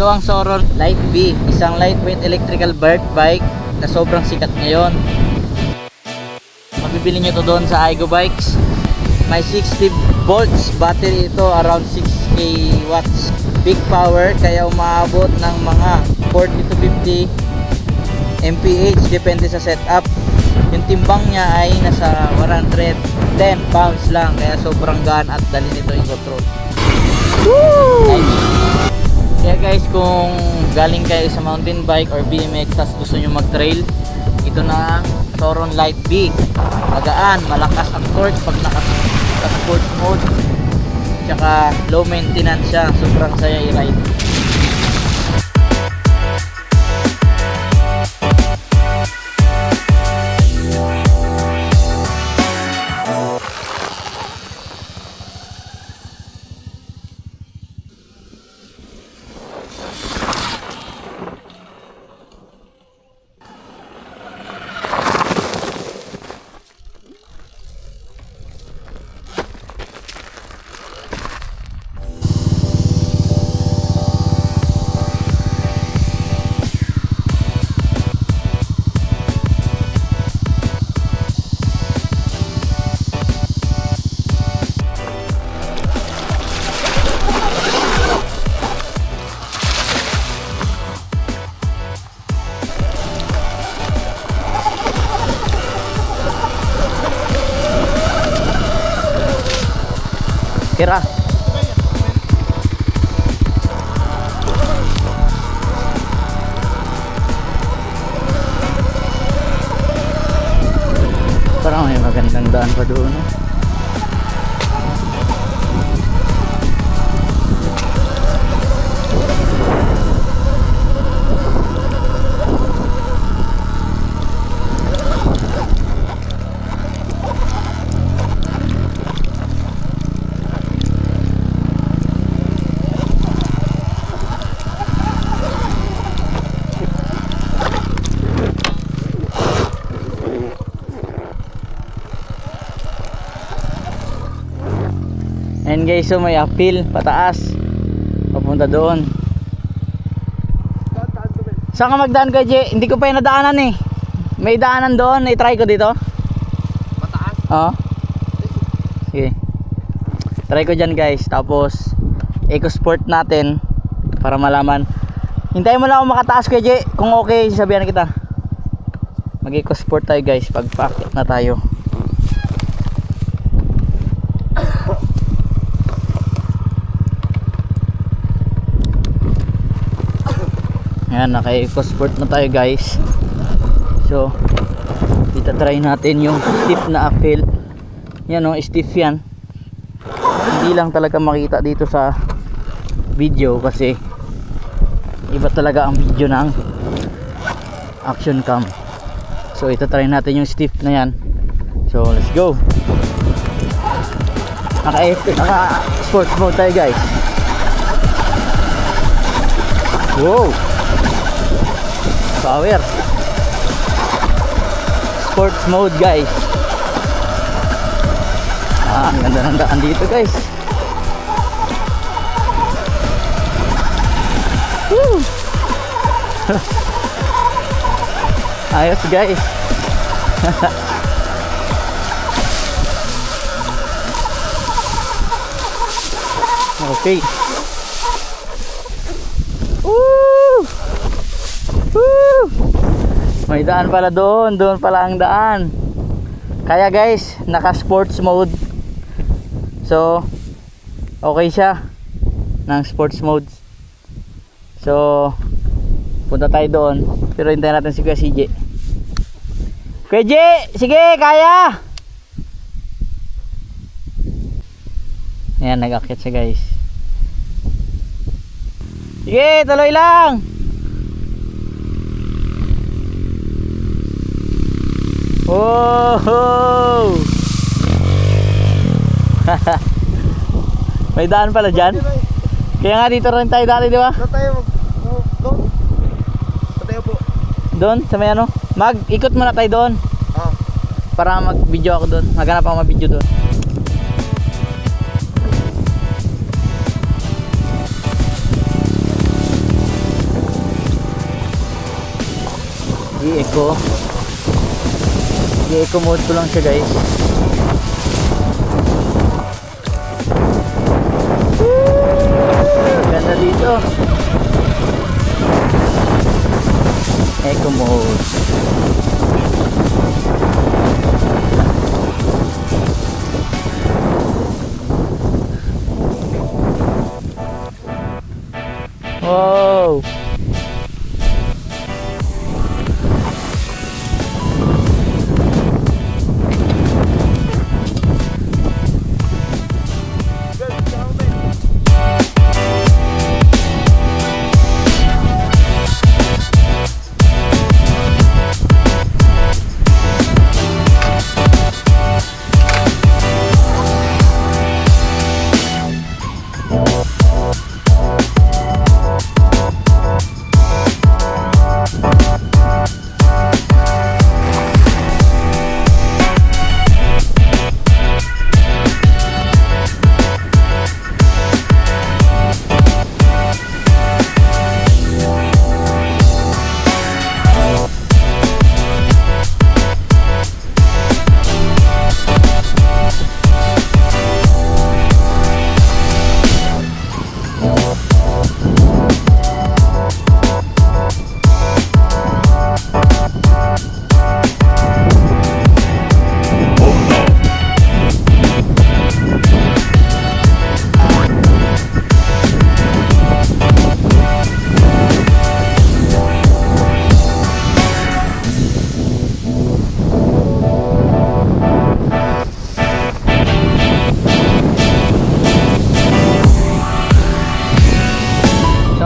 Ito ang Soron Light B, isang lightweight electrical bike na sobrang sikat ngayon. Mabibili nyo to doon sa Aigo Bikes. May 60 volts battery ito, around 6k watts. Big power, kaya umaabot ng mga 40 to 50 mph, depende sa setup. Yung timbang niya ay nasa 110 pounds lang, kaya sobrang gaan at dali nito i-control. Kaya guys, kung galing kayo sa mountain bike or BMX tas gusto nyo mag-trail, ito na ang Soron Light B. Magaan, malakas ang torque pag naka-sport mode, tsaka low maintenance siya, sobrang saya i-ride. Kira. Parang may magandang daan pa doon. And guys, so may uphill pataas papunta doon. Saan ka magdaan kay J? Hindi ko pa yung nadaanan eh. May daanan doon, i-try ko dito. Mataas? Oo. Sige. Try ko dyan guys. Tapos eco-sport natin para malaman. Hintayin mo lang ako makataas kay J. Kung okay, sabihan kita. Mag eco-sport tayo guys pag paakit na tayo. Ayan, naka-eco-sport na tayo guys. So dito try natin yung stiff na uphill. Yan o, stiff yan. Hindi lang talaga makita dito sa video kasi iba talaga ang video ng action cam. So ito try natin yung stiff na yan. So let's go. Naka-sports mode tayo guys. Wow, power. Sports mode guys. Ang ganda ng daan dito guys. Woo! Ayos guys. Okay. Woo! Woo! May daan pala doon. Doon pala ang daan. Kaya guys, naka sports mode. So okay siya ng sports mode. So punta tayo doon. Pero hintayin natin si Kuya CJ. Kuya J, sige, kaya. Ayan, nag-akyat siya guys. Sige, tuloy lang. Oh! May daan pala dyan. Kaya nga dito rin tayo dati, di ba? Doon tayo doon. Tayo po. Doon, sa may ano? Mag-ikot muna tayo doon. Para mag-video ako doon. Maghanap ako mag-video doon. eco. I-eco mode ko lang siya guys. Ganda dito. Eco mode. Wow.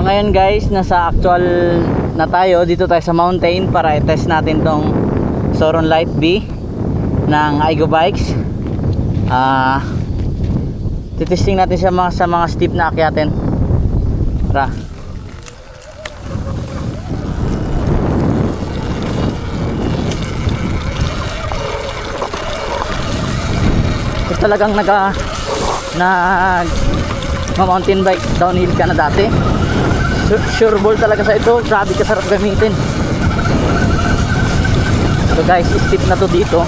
Ngayon guys, nasa actual na tayo. Dito tayo sa mountain para i-test natin tong Zoron Light B ng Aigo Bikes. Titesting natin siya sa mga steep na akyatin. Tara. Ito talagang mountain bike downhill ka na dati. Sure ball talaga sa ito. Grabe kasarap gamitin. So guys, steep na to dito.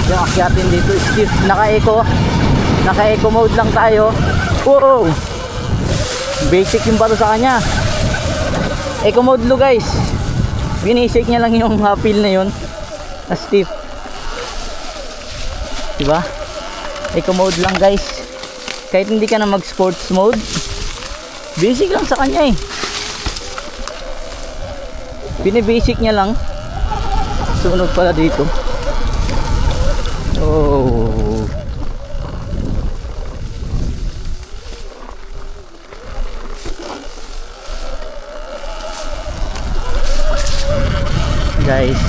Yung akyatin dito steep. Naka-eco mode lang tayo. Wow, basic yung bato sa kanya. Eco mode lo guys. Binishake niya lang yung feel na yun na steep, diba? Eco mode lang guys. Kahit hindi ka na mag sports mode, basic lang sa kanya eh. Binibasic niya lang. Sunog pala dito. Oh. Guys,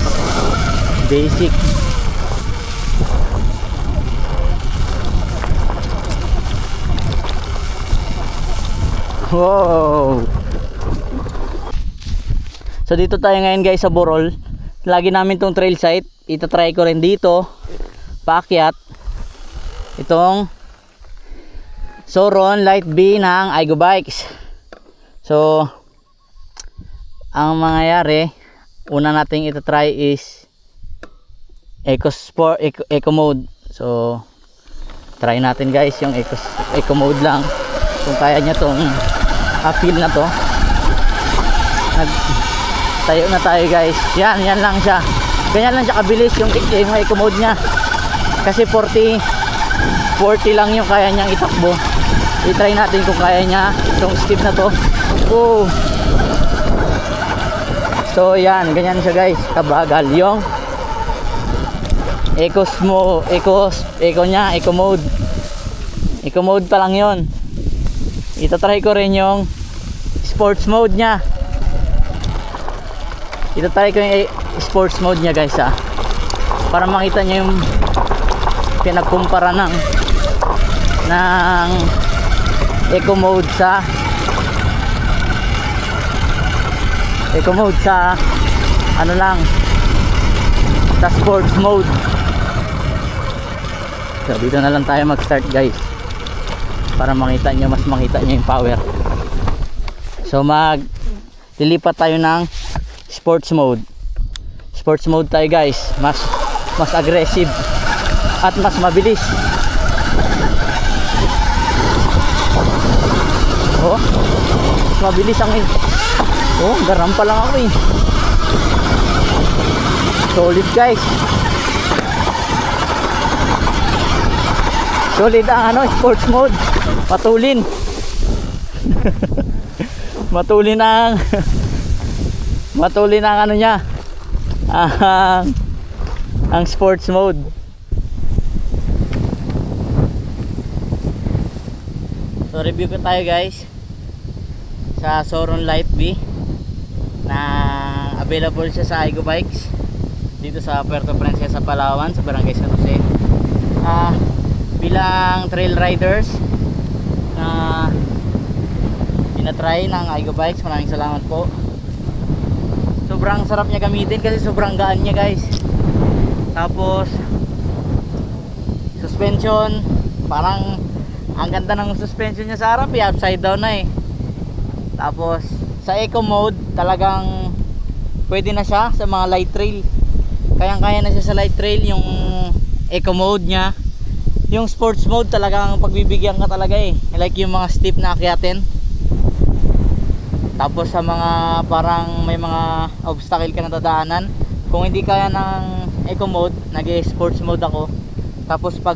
basic. Wow. So dito tayo ngayon guys sa Borol. Lagi namin tong trail site. Itatry ko rin dito paakyat itong Zoron Light B ng Aigo Bikes. So ang mangyayari, una nating itatry is eco mode. So try natin guys yung eco mode lang, kung kaya niya tong feel na to. Tayo na tayo guys. Yan lang siya. Ganyan lang siya kabilis yung eco mode niya. Kasi 40 lang yung kaya niyang itakbo. I-try natin kung kaya niya itong steep na to. Oh. So yan, ganyan siya guys. Kabagal yung eco mode. Eco mode pa lang yon. Itatry ko rin yung sports mode niya. Itatry ko yung sports mode niya guys para makita niyo yung pinagkumpara ng eco mode sa ano lang, sa sports mode. So dito na lang tayo mag start guys, para mas makita niyo yung power. So lilipat tayo ng sports sports mode tayo guys. Mas aggressive at mas mabilis. Oh, mas mabilis ang oh, garam pa lang ako eh. Solid guys. Solid ang ano, sports mode. Matulin. Matulin ang matulin ang ano niya. Ang sports mode. So review ko tayo guys sa Soron Light B na available siya sa Aigo Bikes dito sa Puerto Princesa, Palawan, sa Barangay San Jose. Bilang trail riders na tinatry ng Aigo Bikes, maraming salamat po. Sobrang sarap niya gamitin kasi sobrang gaan niya guys. Tapos suspension, parang ang ganda ng suspension niya sa harap, upside down na eh. Tapos sa eco mode talagang pwede na siya sa mga light trail. Kayang-kaya na siya sa light trail yung eco mode niya. Yung sports mode talagang pagbibigyan ka talaga eh. Like yung mga steep na akyatin. Tapos sa mga parang may mga obstacle ka na dadaanan, kung hindi kaya ng eco mode, nag-sports mode ako. Tapos pag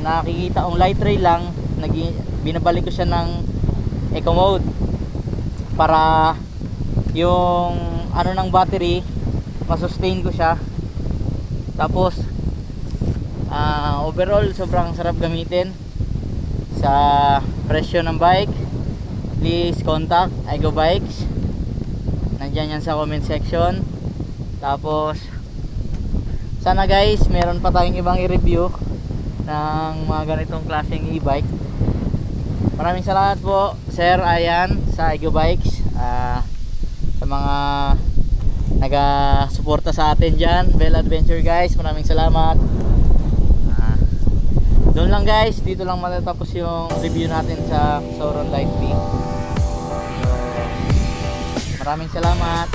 nakikita ang light trail lang, binabalik ko siya ng eco mode para yung ano ng battery masustain ko siya. Tapos overall sobrang sarap gamitin. Sa presyo ng bike, please contact Aigo Bikes, nandyan yan sa comment section. Tapos sana guys meron pa tayong ibang i-review ng mga ganitong klaseng e-bike. Maraming salamat po Sir Ayan sa Aigo Bikes, sa mga naga-suporta sa atin dyan, Bell Adventure guys. Maraming salamat. Doon lang guys, dito lang matatapos yung review natin sa Soron Light B. So, maraming salamat.